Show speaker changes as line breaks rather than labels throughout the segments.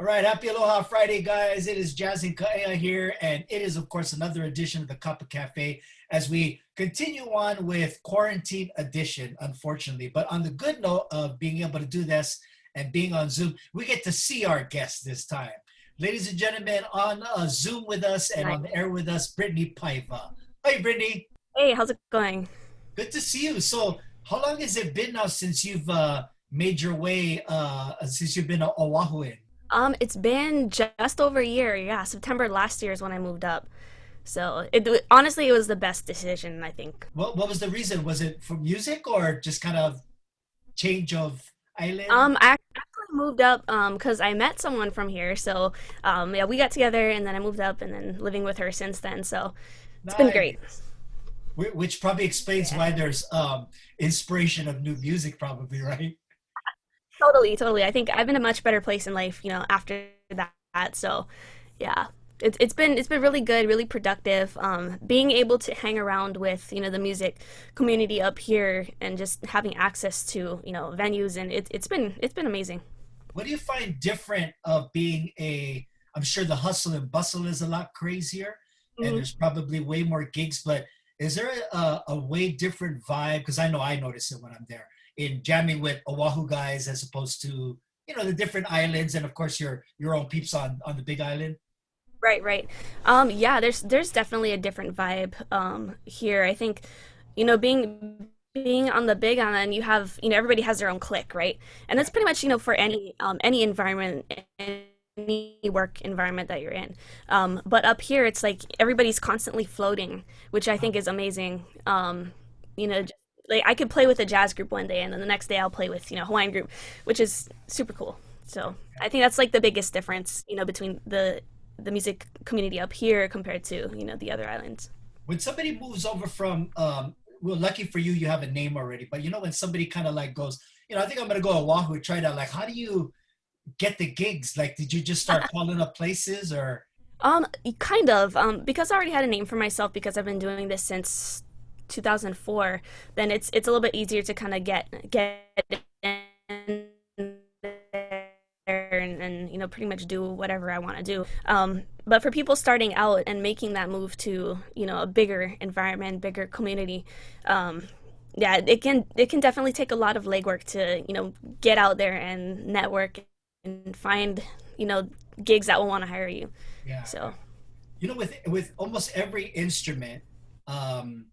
right, happy Aloha Friday, guys. It is Jazz and Kaea here, and it is, of course, another edition of the Kapa Cafe as we continue on with quarantine edition, unfortunately. But on the good note of being able to do this and being on Zoom, we get to see our guests this time. Ladies and gentlemen, on Zoom with us and
Nice.
on the air with us, Brittni Paiva. Hi, Brittni.
Hey, how's it going?
Good to see you. So, how long has it been now since you've made your way, since you've been a Oahuan?
It's been just over a year. Yeah, September last year is when I moved up. So honestly, it was the best decision, I think.
What was the reason? Was it for music or just kind of change of island?
I actually moved up because I met someone from here. So yeah, we got together and then I moved up and then living with her since then. So it's been great.
Nice. Which probably explains
Yeah.
why there's inspiration of new music, probably, right?
Totally, totally. I think I'm in a much better place in life, after that. So, yeah, it's been really good, really productive. Being able to hang around with the music community up here and just having access to venues and it's been amazing.
What do you find different of being I'm sure the hustle and bustle is a lot crazier and
Mhm.
there's probably way more gigs, but is there a way different vibe? Because I know I notice it when I'm there in jamming with Oahu guys as opposed to, the different islands and of course your own peeps on the big island.
Right, right. Yeah, there's definitely a different vibe here. I think being on the big island, you have everybody has their own clique, right? And that's pretty much for any environment, any work environment that you're in. But up here, it's like everybody's constantly floating, which I think is amazing. Just, like I could play with a jazz group one day, and then the next day I'll play with Hawaiian group, which is super cool. So I think that's like the biggest difference, between the music community up here compared to the other islands.
When somebody moves over from well, lucky for you, you have a name already, but when somebody kind of like goes, I think I'm gonna go to Oahu, try that. Like, how do you get the gigs? Like, did you just start calling up places or?
Um, kind of. Because I already had a name for myself because I've been doing this since 2004. Then it's a little bit easier to kind of get in there and pretty much do whatever I want to do. But for people starting out and making that move to a bigger environment, bigger community, um, yeah, it can definitely take a lot of legwork to get out there and network and find you know gigs that will want to hire you.
Yeah.
So.
With almost every instrument, um,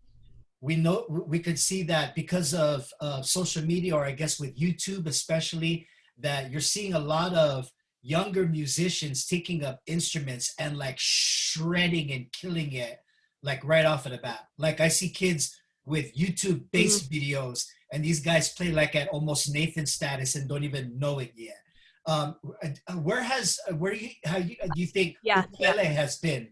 we know we could see that because of social media, or I guess with YouTube especially, that you're seeing a lot of younger musicians taking up instruments and like shredding and killing it like right off of the bat. Like I see kids with YouTube
Mhm.
bass videos and these guys play like at almost Nathan status and don't even know it yet. Where do you think
Yeah, yeah.
ukulele has been,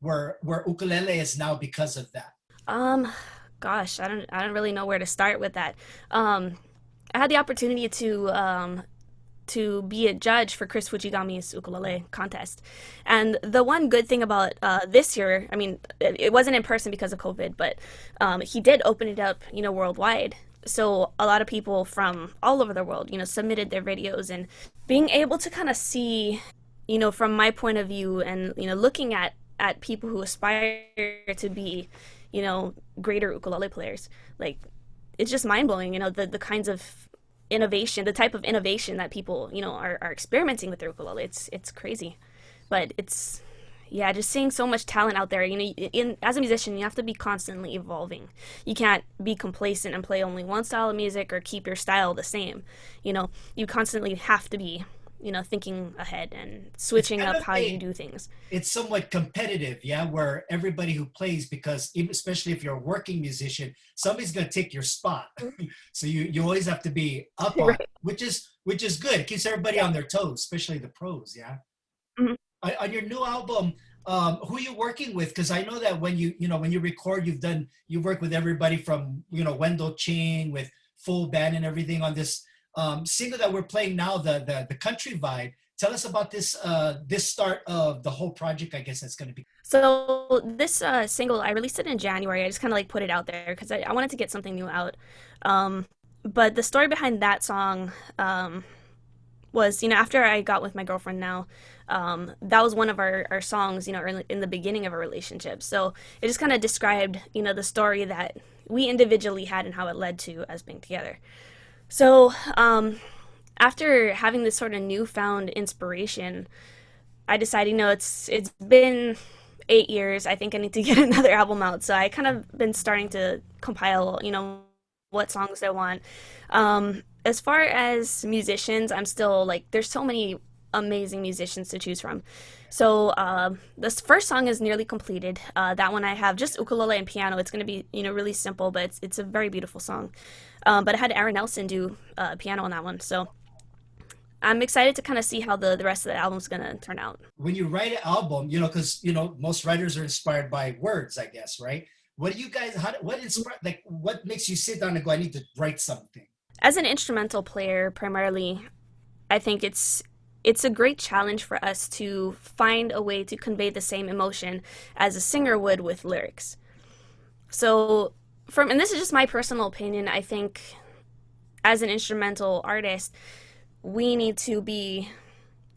where ukulele is now because of that?
Um, Gosh, I don't really know where to start with that. Um, I had the opportunity to be a judge for Chris Fujigami's ukulele contest, and the one good thing about this year, I mean, it wasn't in person because of COVID, but he did open it up, worldwide. So a lot of people from all over the world, submitted their videos, and being able to kind of see, from my point of view, and looking at people who aspire to be, greater ukulele players, like it's just mind blowing. The kinds of innovation, the type of innovation that people are experimenting with their ukulele. It's crazy, but it's yeah, just seeing so much talent out there. As a musician, you have to be constantly evolving. You can't be complacent and play only one style of music or keep your style the same. You constantly have to be thinking ahead and
It's
switching
kind
up
of
how you do things.
it's somewhat competitive, yeah, where everybody who plays, because especially if you're a working musician, somebody's going to take your spot. So you always have to be up on it,
Right.
which is good. It keeps everybody
Yeah.
on their toes, especially the pros, yeah.
Mhm.
On your new album, who are you working with? Because I know that when you record, you've worked with everybody from Wendell Ching with full band and everything on this single that we're playing now, the country vibe. Tell us about this start of the whole project. I guess that's going to be.
So this single, I released it in January. I just kind of like put it out there because I wanted to get something new out. Um, but the story behind that song was, after I got with my girlfriend now, that was one of our songs, in the beginning of a relationship. So it just kind of described, the story that we individually had and how it led to us being together. So after having this sort of newfound inspiration, I decided, it's been 8 years. I think I need to get another album out. So I kind of been starting to compile, what songs I want. As far as musicians, I'm still like, there's so many amazing musicians to choose from. So this first song is nearly completed. That one I have just ukulele and piano. It's going to be, really simple, but it's a very beautiful song. But I had Aaron Nelson do piano on that one. So I'm excited to kind of see how the rest of the album's going to turn out.
When you write an album, because, most writers are inspired by words, I guess, right? What do you guys, what makes you sit down and go, I need to write something?
As an instrumental player, primarily, I think it's a great challenge for us to find a way to convey the same emotion as a singer would with lyrics. So, and this is just my personal opinion, I think as an instrumental artist, we need to be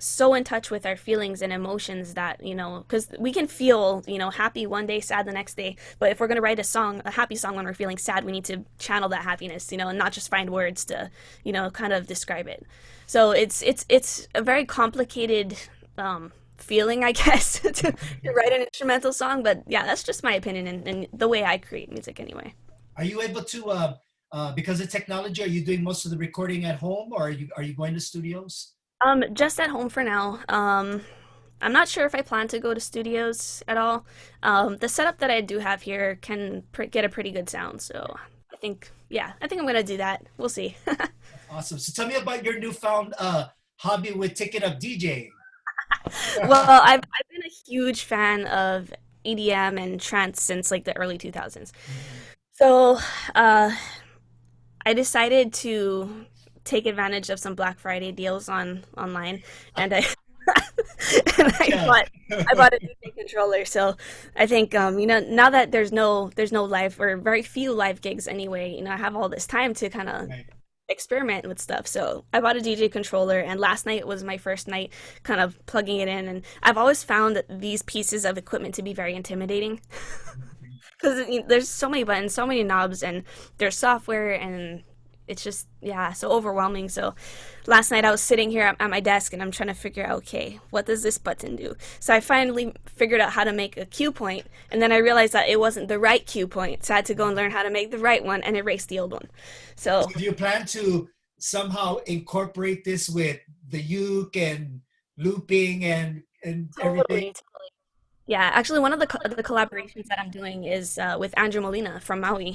so in touch with our feelings and emotions that, because we can feel, happy one day, sad the next day. But if we're going to write a happy song when we're feeling sad, we need to channel that happiness, and not just find words to, kind of describe it. So it's a very complicated feeling, I guess, to write an instrumental song. But yeah, that's just my opinion and the way I create music anyway.
Are you able to, because of technology, are you doing most of the recording at home, or are you going to studios?
Just at home for now. I'm not sure if I plan to go to studios at all. The setup that I do have here can get a pretty good sound, so I think I'm gonna do that. We'll see.
Awesome. So tell me about your newfound hobby with taking up DJing.
Well, I've been a huge fan of EDM and trance since like the early 2000s. So I decided to take advantage of some Black Friday deals online, and I bought a DJ controller. So I think now that there's no live or very few live gigs anyway, I have all this time to kind of experiment with stuff. So I bought a DJ controller, and last night was my first night kind of plugging it in. And I've always found these pieces of equipment to be very intimidating because there's so many buttons, so many knobs, and there's software, and it's just, so overwhelming. So last night I was sitting here at my desk and I'm trying to figure out, okay, what does this button do? So I finally figured out how to make a cue point, and then I realized that it wasn't the right cue point. So I had to go and learn how to make the right one and erase the old one. So
do you plan to somehow incorporate this with the uke and looping and everything?
Totally. Yeah, actually one of the collaborations that I'm doing is with Andrew Molina from Maui.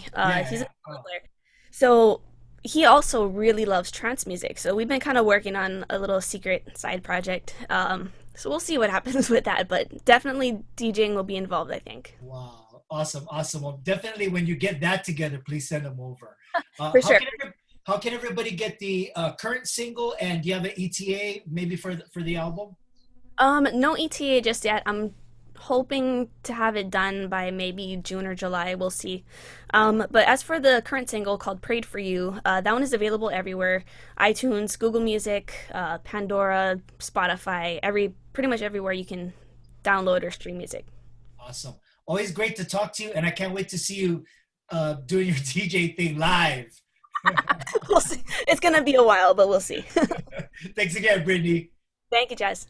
He's a player. So he also really loves trance music, so we've been kind of working on a little secret side project. So we'll see what happens with that, but definitely DJing will be involved, I think.
Wow, awesome. Well, definitely when you get that together, please send them over.
For sure.
How can everybody get the current single, and do you have an ETA maybe for the album?
No ETA just yet. I'm hoping to have it done by maybe June or July. We'll see. But as for the current single called Prayed for You, that one is available everywhere: iTunes, Google Music, Pandora, Spotify, pretty much everywhere you can download or stream music.
Awesome. Always great to talk to you, and I can't wait to see you doing your DJ thing live.
We'll see. It's going to be a while, but we'll see.
Thanks again, Brittni.
Thank you, Jazz.